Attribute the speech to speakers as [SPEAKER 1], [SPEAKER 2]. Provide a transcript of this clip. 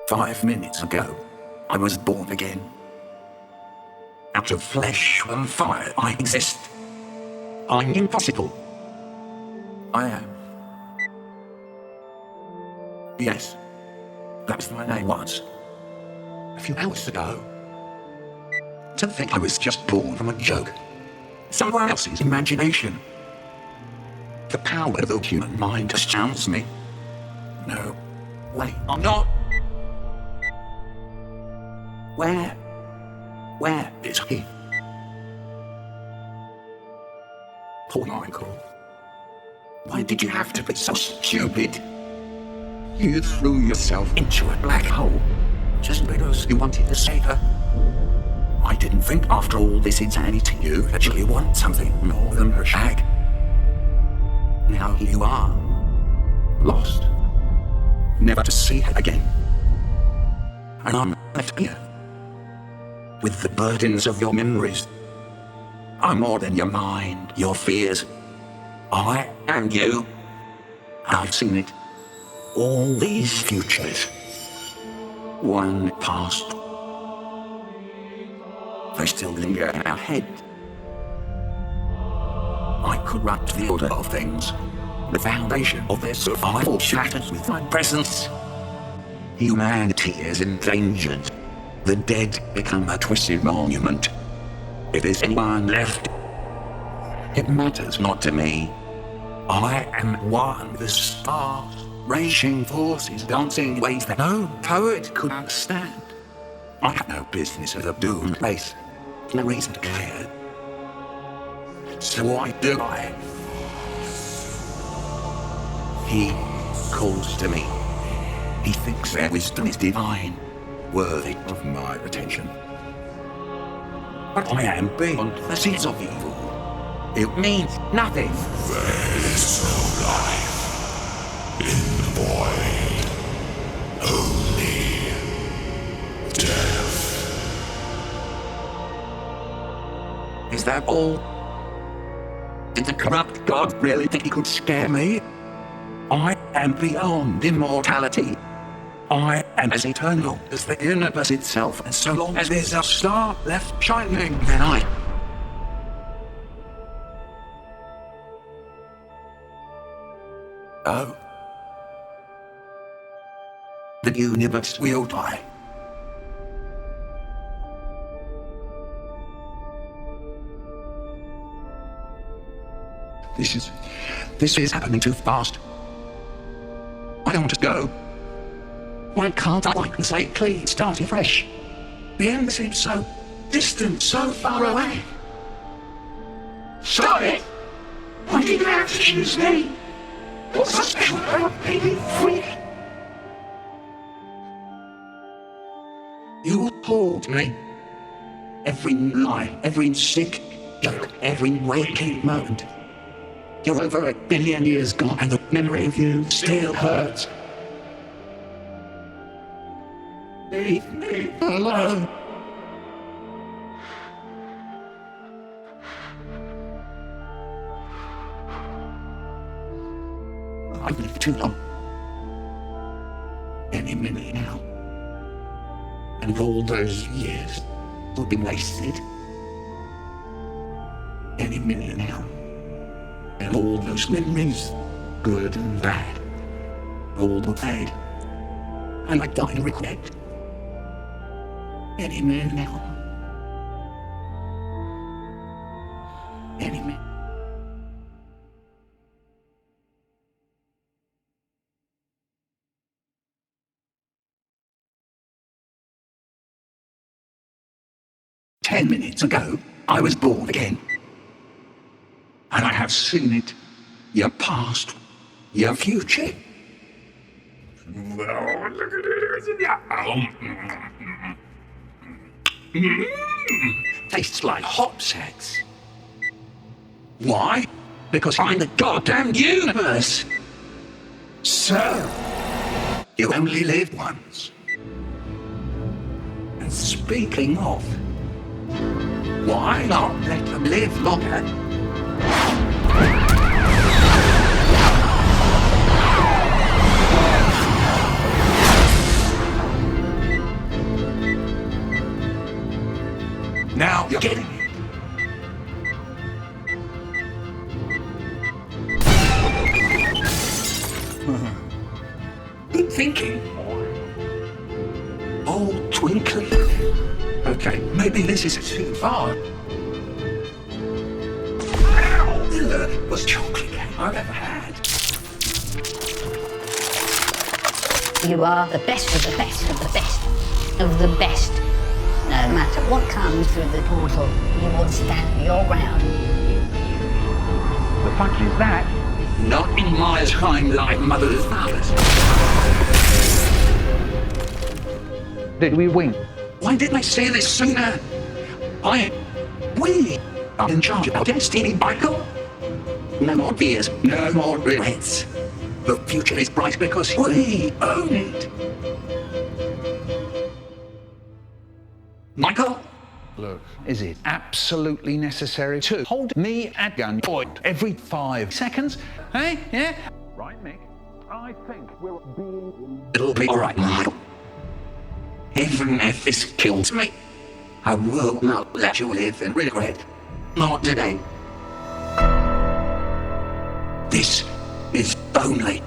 [SPEAKER 1] 5 minutes ago, I was born again. Out of flesh and fire I exist. I'm impossible. I am. Yes, that's my name once. A few hours ago. To think I was just born from a joke. Someone else's imagination. The power of the human mind astounds me. No, wait, I'm not. Where is he? Poor Michael. Why did you have to be so stupid? You threw yourself into a black hole just because you wanted to save her. I didn't think after all this insanity you actually want something more than her shag. Now here you are, lost, never to see her again. And I'm left here, with the burdens of your memories. I'm more than your mind, your fears. I am you. I've seen it. All these futures. One past. They still linger in our head. I corrupt the order of things. The foundation of their survival shatters with my presence. Humanity is endangered. The dead become a twisted monument. If there's anyone left, it matters not to me. I am one with the stars, raging forces, dancing ways that no poet could understand. I have no business at a doomed place, no reason to care. So why do I? He calls to me. He thinks their wisdom is divine, worthy of my attention. But I am beyond the seas of evil. It means nothing.
[SPEAKER 2] There is no life in the void. Only death.
[SPEAKER 1] Is that all? Did the corrupt god really think he could scare me? I am beyond immortality. I am as eternal as the universe itself, and so long as there's a star left shining, then I... Oh. The universe will die. This is happening too fast. I don't want to go. Why can't I and say, please, start afresh? The end seems so distant, so far away. Stop it! Why did you have to choose me? What's so special about being free? You appalled me. Every lie, every sick joke, every waking moment. You're over 1 billion years gone, and the memory of you still hurts. Leave me alone. I've lived too long. Any minute now. And all those years will be wasted. Any minute now. And all those memories, good and bad, all will fade. And I die in regret. Any minute now. Any minute. 10 minutes ago, I was born again. And I have seen it. Your past, your future. Well, look at it. Tastes like hot sex. Why? Because I'm the goddamn universe. So, you only live once. And speaking of, why not let them live longer? Now you're getting it. Good thinking. All twinkly. Okay, maybe this is too far. The most chocolate cake I've ever had.
[SPEAKER 3] You are the best of the best of the best of the best. No matter what comes through the portal, you will stand your ground.
[SPEAKER 4] The fuck is that?
[SPEAKER 1] Not in my time like mother's fathers.
[SPEAKER 4] Did we win?
[SPEAKER 1] Why didn't I say this sooner? We are in charge of our destiny, Michael. No more fears, no more regrets. The future is bright because we own it. Michael?
[SPEAKER 4] Look, is it absolutely necessary to hold me at gunpoint every 5 seconds? Hey, yeah? Right, Mick? I think we're being...
[SPEAKER 1] It'll be alright, Michael. Even if this kills me, I will not let you live in regret. Not today. This is only